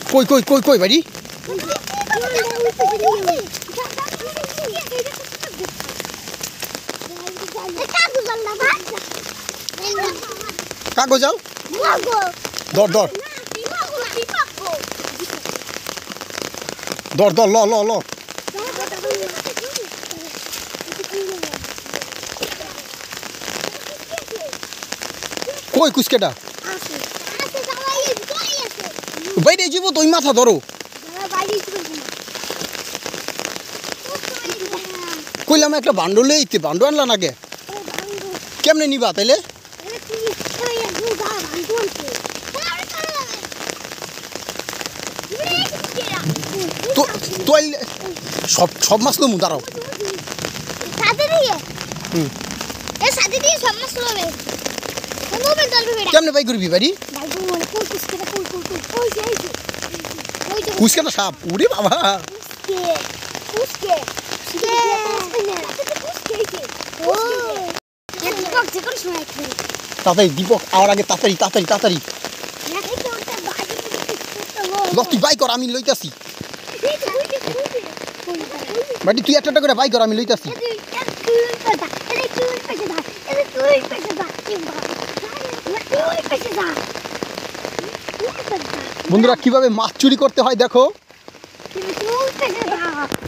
কই কই কই কই বাড়ি কাগজ আল ধর ধর ধর ধর ল ল ল কই কুচকেটা বাইরে যাব তো ওই মাথা ধরো কইলাম একটা বান্ডু লইতে বান্ডু আনলা নাকি কেমনে নিবা তাইলে সব সব মাছ লমু দাঁড়াও কেমনে বাই করবি বাড়ি কুচকেটা সাপ উড়ে বাবা তাড়াতাড়ি দীপক আমার আগে তাড়াতাড়ি তাড়াতাড়ি তাড়াতাড়ি তুই বাই কর আমি লইতাছি বাড়ি তুই একটা করে বাই কর আমি লইতাছি বন্ধুরা কিভাবে মাছ চুরি করতে হয় দেখো।